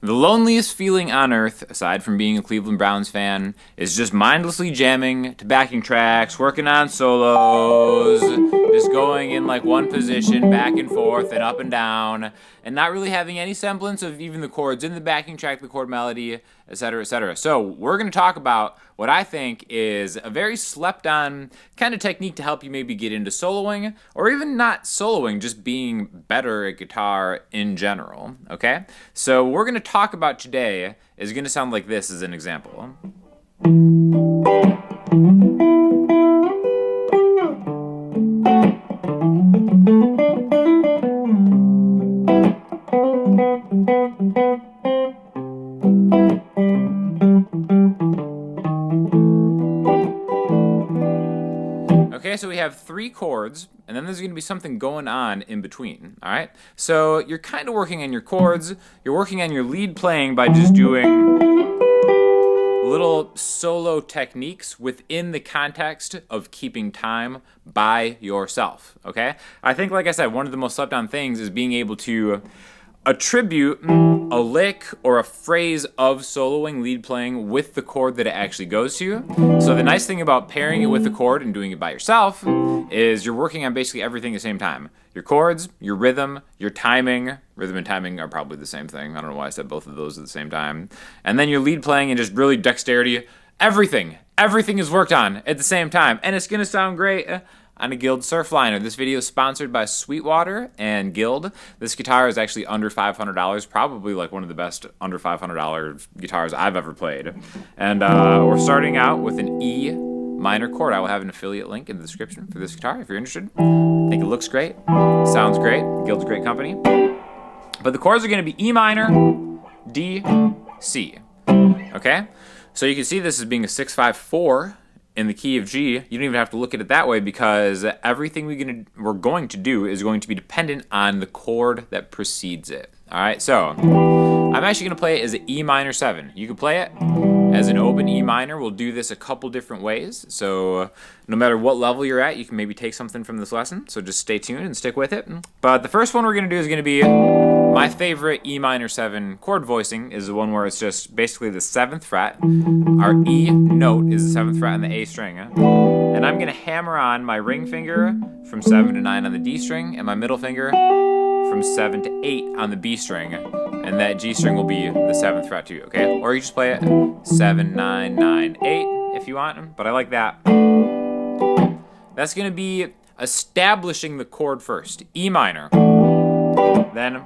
The loneliest feeling on earth, aside from being a Cleveland Browns fan, is just mindlessly jamming to backing tracks, working on solos, just going in like one position, back and forth and up and down, and not really having any semblance of even the chords in the backing track, the chord melody, etc., etc. So we're going to talk about what I think is a very slept-on kind of technique to help you maybe get into soloing, or even not soloing, just being better at guitar in general, okay? So what we're going to talk about today is going to sound like this as an example. Okay, so we have 3 chords, and then there's going to be something going on in between, all right? So you're kind of working on your chords, you're working on your lead playing by just doing little solo techniques within the context of keeping time by yourself, okay? I think, like I said, one of the most slept on things is being able to attribute a lick or a phrase of soloing, lead playing with the chord that it actually goes to. So the nice thing about pairing it with the chord and doing it by yourself is you're working on basically everything at the same time. Your chords, your rhythm, your timing. Rhythm and timing are probably the same thing. I don't know why I said both of those at the same time. And then your lead playing and just really dexterity. Everything is worked on at the same time. And it's going to sound great on a Guild Surfliner. This video is sponsored by Sweetwater and Guild. This guitar is actually under $500, probably like one of the best under $500 guitars I've ever played. And we're starting out with an E minor chord. I will have an affiliate link in the description for this guitar if you're interested. I think it looks great, sounds great. Guild's a great company. But the chords are going to be E minor, D, C. Okay? So you can see this as being a 6-5-4 in the key of G. You don't even have to look at it that way because everything we're going to do is going to be dependent on the chord that precedes it. All right, so I'm actually going to play it as an E minor 7. You can play it as an open E minor. We'll do this a couple different ways. So no matter what level you're at, you can maybe take something from this lesson. So just stay tuned and stick with it. But the first one we're going to do is going to be my favorite E minor 7 chord voicing is the one where it's just basically the 7th fret. Our E note is the 7th fret on the A string. And I'm going to hammer on my ring finger from 7 to 9 on the D string and my middle finger from 7 to 8 on the B string. And that G string will be the 7th fret too, okay? Or you just play it 7, 9, 9, 8 if you want, but I like that. That's going to be establishing the chord first. E minor. Then,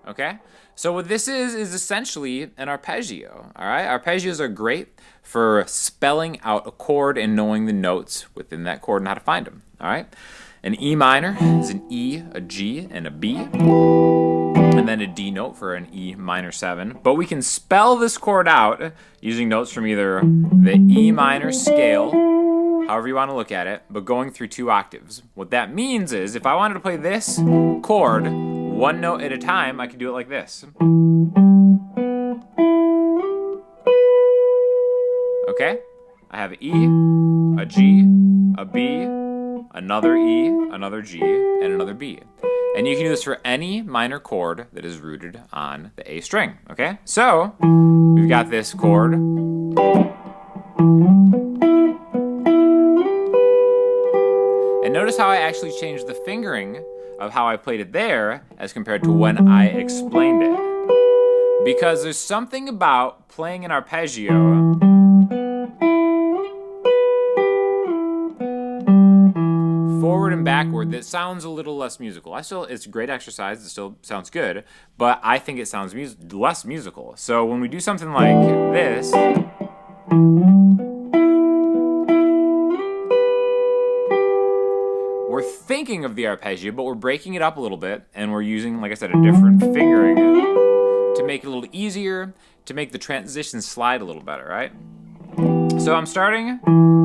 okay? So what this is essentially an arpeggio, all right? Arpeggios are great for spelling out a chord and knowing the notes within that chord and how to find them, all right? An E minor is an E, a G, and a B, and then a D note for an E minor 7. But we can spell this chord out using notes from either the E minor scale, however you want to look at it, but going through 2 octaves. What that means is if I wanted to play this chord one note at a time, I could do it like this. Okay? I have an E, a G, a B, another E, another G, and another B. And you can do this for any minor chord that is rooted on the A string, okay? So, we've got this chord. And notice how I actually changed the fingering of how I played it there as compared to when I explained it. Because there's something about playing an arpeggio forward and backward that sounds a little less musical. It's a great exercise, it still sounds good, but I think it sounds less musical. So when we do something like this, we're thinking of the arpeggio, but we're breaking it up a little bit, and we're using, like I said, a different fingering to make it a little easier, to make the transition slide a little better, right? So I'm starting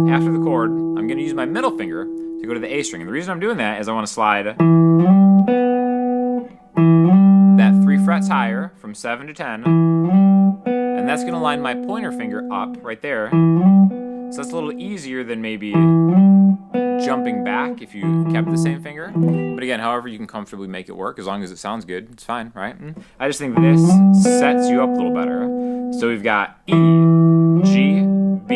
after the chord. I'm going to use my middle finger to go to the A string. And the reason I'm doing that is I want to slide that 3 frets higher from 7 to 10. And that's going to line my pointer finger up right there. So that's a little easier than maybe jumping back if you kept the same finger. But again, however you can comfortably make it work, as long as it sounds good, it's fine, right? I just think this sets you up a little better. So we've got E, G, B.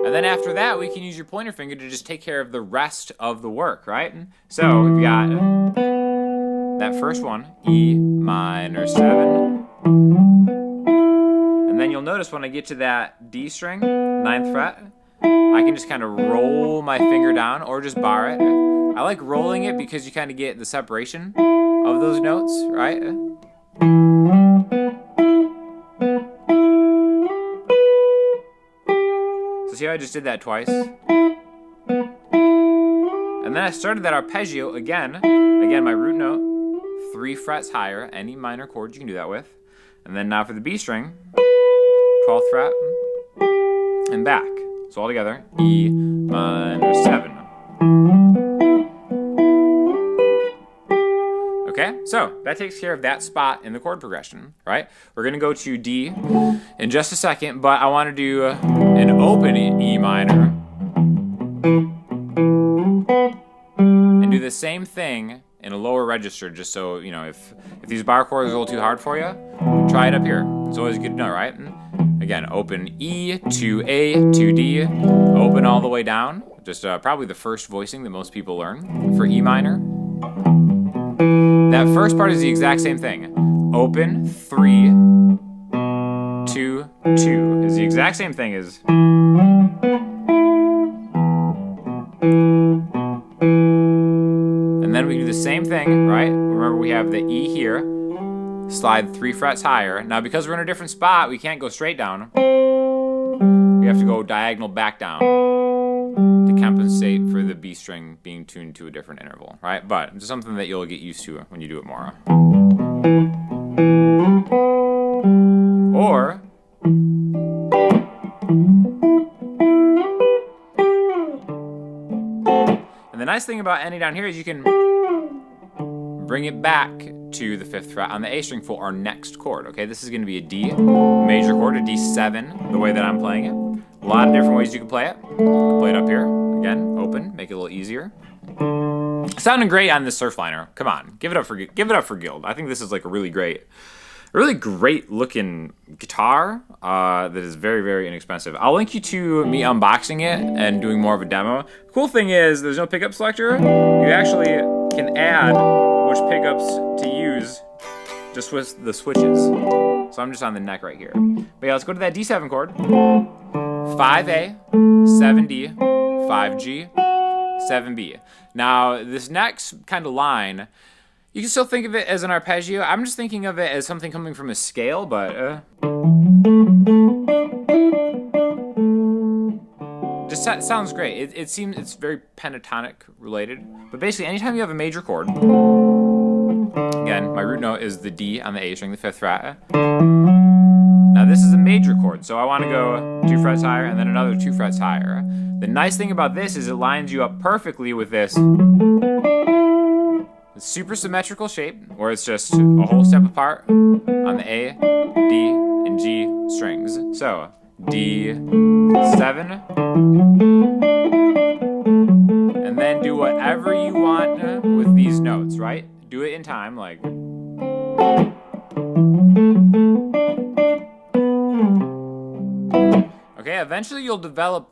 And then after that, we can use your pointer finger to just take care of the rest of the work, right? So we've got that first one, E minor 7. And then you'll notice when I get to that D string, 9th fret, I can just kind of roll my finger down or just bar it. I like rolling it because you kind of get the separation of those notes, right? So see how I just did that twice? And then I started that arpeggio again. Again, my root note, 3 frets higher, any minor chord you can do that with. And then now for the B string, 12th fret, and back. So all together, E minor 7. Okay, so that takes care of that spot in the chord progression, right? We're gonna go to D in just a second, but I wanna do an open E minor and do the same thing in a lower register, just so, you know, if these bar chords are a little too hard for you, try it up here. It's always good to know, right? And again, open E to A to D, open all the way down. Just probably the first voicing that most people learn for E minor. That first part is the exact same thing. Open, 3, 2, 2 is the exact same thing as. And then we do the same thing, right? Remember we have the E here, slide 3 frets higher. Now because we're in a different spot, we can't go straight down. We have to go diagonal back down to compensate for the B string being tuned to a different interval, right? But it's something that you'll get used to when you do it more. Or and the nice thing about ending down here is you can bring it back to the 5th fret on the A string for our next chord, okay? This is gonna be a D major chord, a D7, the way that I'm playing it. A lot of different ways you can play it. You can play it up here, again, open, make it a little easier. Sounding great on this Surfliner. Come on, give it up for Guild. I think this is like a really great looking guitar that is very, very inexpensive. I'll link you to me unboxing it and doing more of a demo. The cool thing is there's no pickup selector. You actually can add which pickups to use just with the switches. So I'm just on the neck right here. But yeah, let's go to that D7 chord. 5A, 7D, 5G, 7B. Now, this next kind of line, you can still think of it as an arpeggio. I'm just thinking of it as something coming from a scale, but just sounds great. It seems it's very pentatonic related. But basically, anytime you have a major chord, again, my root note is the D on the A string, the 5th fret. Now this is a major chord, so I want to go 2 frets higher and then another 2 frets higher. The nice thing about this is it lines you up perfectly with this super symmetrical shape, where it's just a whole step apart on the A, D, and G strings. So D7, and then do whatever you want with these notes, right? Do it in time, like. Okay, eventually you'll develop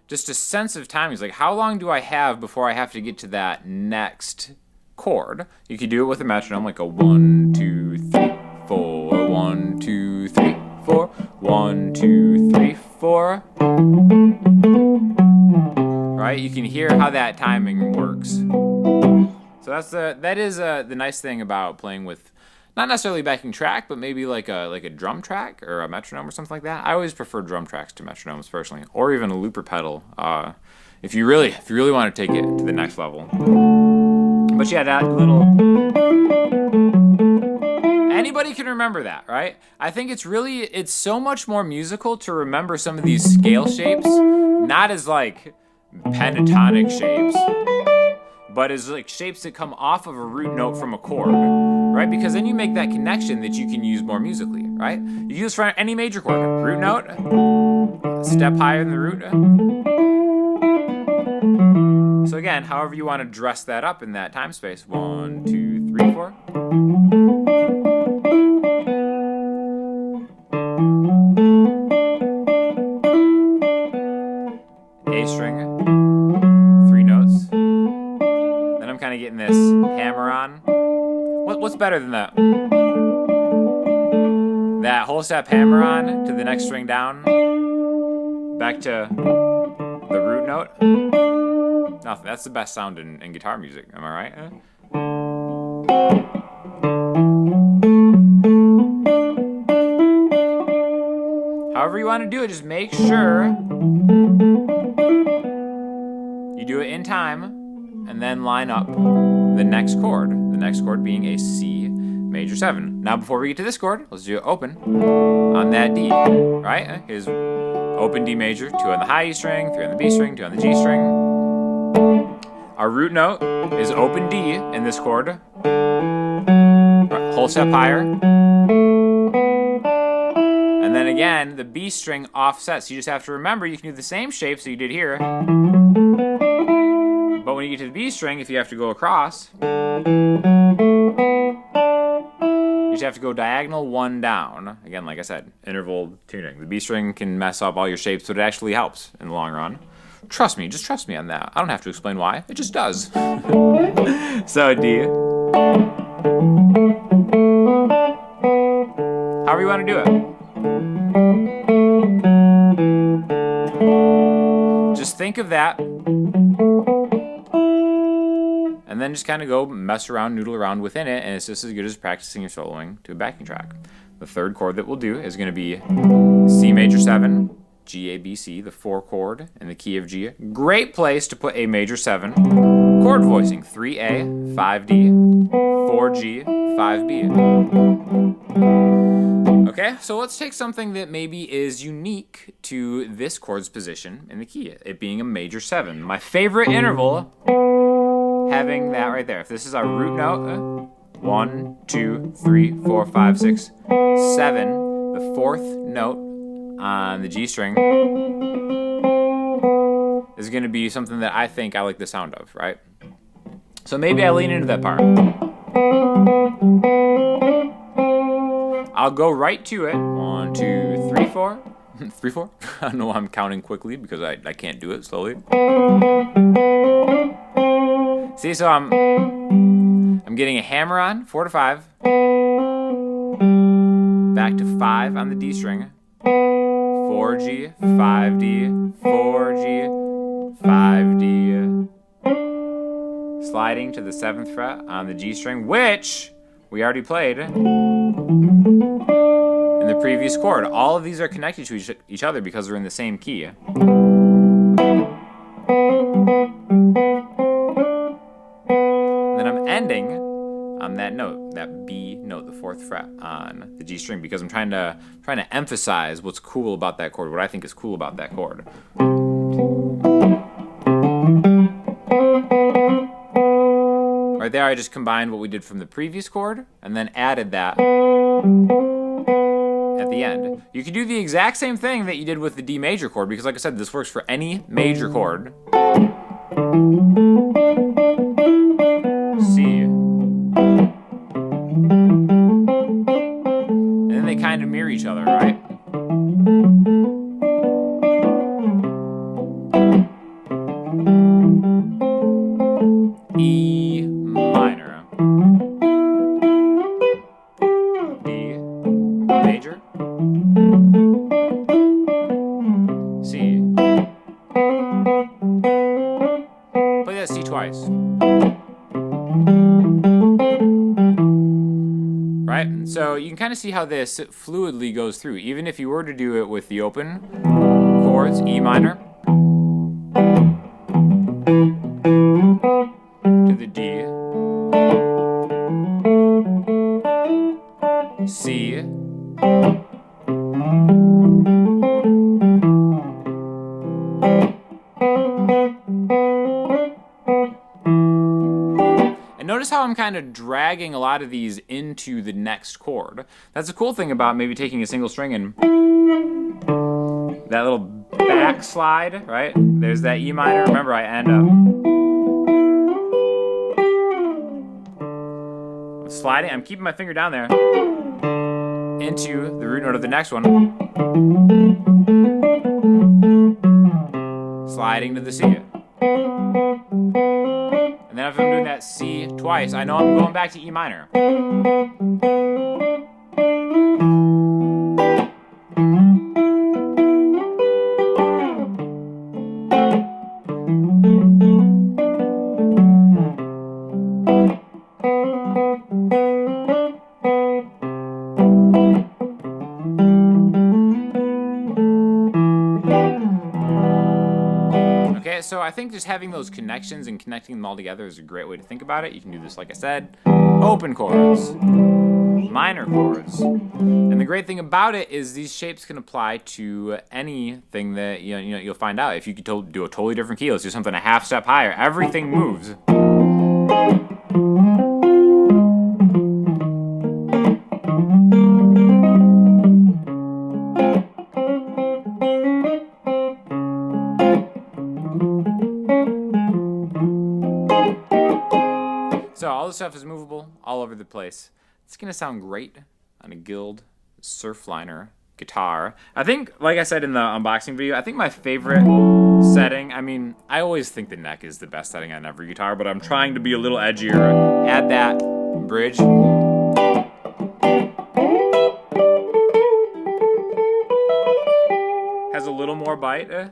just a sense of timing. It's like, how long do I have before I have to get to that next chord? You could do it with a metronome, like a 1, 2, 3, 4, 1, 2, 3, 4, 1, 2, 3, 4. Right? You can hear how that timing works. So that is the nice thing about playing with not necessarily a backing track, but maybe like a drum track or a metronome or something like that. I always prefer drum tracks to metronomes personally, or even a looper pedal if you really want to take it to the next level. But yeah, that little. Anybody can remember that, right? I think it's so much more musical to remember some of these scale shapes, not as like pentatonic shapes, but as like shapes that come off of a root note from a chord, right? Because then you make that connection that you can use more musically, right? You use for any major chord, root note, step higher than the root. So again, however you want to dress that up in that time space. 1, 2, 3, 4. A string, 3 notes. Then I'm kind of getting this hammer on. What's better than that? That whole step hammer on to the next string down, back to the root note. No, that's the best sound in guitar music. Am I right? However you want to do it, just make sure you do it in time and then line up the next chord. The next chord being a C major 7. Now before we get to this chord, let's do it open on that D, right? Here's open D major, 2 on the high E string, 3 on the B string, 2 on the G string. Our root note is open D in this chord. Whole step higher. And then again, the B string offsets. You just have to remember you can do the same shape so you did here. But when you get to the B string, if you have to go across, you just have to go diagonal 1 down. Again, like I said, interval tuning. The B string can mess up all your shapes, but it actually helps in the long run. Trust me, just trust me on that. I don't have to explain why, it just does. So D. However you want to do it. Just think of that. And then just kind of go mess around, noodle around within it, and it's just as good as practicing your soloing to a backing track. The third chord that we'll do is going to be C major 7, G, A, B, C, the 4 chord in the key of G. Great place to put a major 7. Chord voicing, 3A, 5D, 4G, 5B. Okay, so let's take something that maybe is unique to this chord's position in the key, it being a major 7. My favorite interval, having that right there. If this is our root note, 1, 2, 3, 4, 5, 6, 7, the 4th note on the G string is going to be something that I think I like the sound of, right? So maybe I lean into that part. I'll go right to it. 1, 2, 3, 4. 3, 4. I know I'm counting quickly because I can't do it slowly. See, so I'm getting a hammer on, 4 to 5. Back to 5 on the D string. 4G, 5D, 4G, 5D. Sliding to the 7th fret on the G string, which we already played in the previous chord. All of these are connected to each other because they're in the same key. And then I'm ending on that note, that B note, the 4th fret on the G string, because I'm trying to emphasize what's cool about that chord, what I think is cool about that chord. Right there, I just combined what we did from the previous chord and then added that at the end. You can do the exact same thing that you did with the D major chord, because like I said, this works for any major chord. C. And then they kind of mirror each other, right? E minor. B major. C. Play that C twice. Right? So you can kind of see how this fluidly goes through. Even if you were to do it with the open chords, E minor to the D, C, and notice how I'm kind of dragging a lot of these into the next chord. That's a cool thing about maybe taking a single string and that little backslide, right? There's that E minor. Remember, I end up sliding. I'm keeping my finger down there into the root note of the next one. Sliding to the C. And then if I'm doing that C twice, I know I'm going back to E minor. Okay, so I think just having those connections and connecting them all together is a great way to think about it. You can do this, like I said, open chords, minor chords. And the great thing about it is these shapes can apply to anything that you'll find out. If you could do a totally different key, let's do something a half step higher. Everything moves. So all this stuff is movable all over the place. It's going to sound great on a Guild Surfliner guitar. I think, like I said in the unboxing video, I think my favorite setting, I mean, I always think the neck is the best setting on every guitar, but I'm trying to be a little edgier. Add that bridge. Has a little more bite. I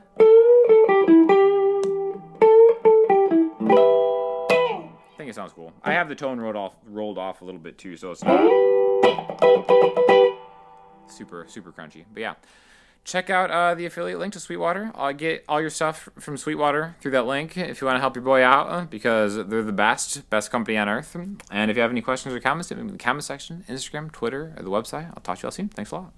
think it sounds cool. I have the tone rolled off a little bit too, so it's not super crunchy. But yeah, check out the affiliate link to Sweetwater. I'll get all your stuff from Sweetwater through that link if you want to help your boy out, because they're the best company on earth. And if you have any questions or comments, leave them in the comment section, Instagram, Twitter, or the website. I'll talk to you all soon. Thanks a lot.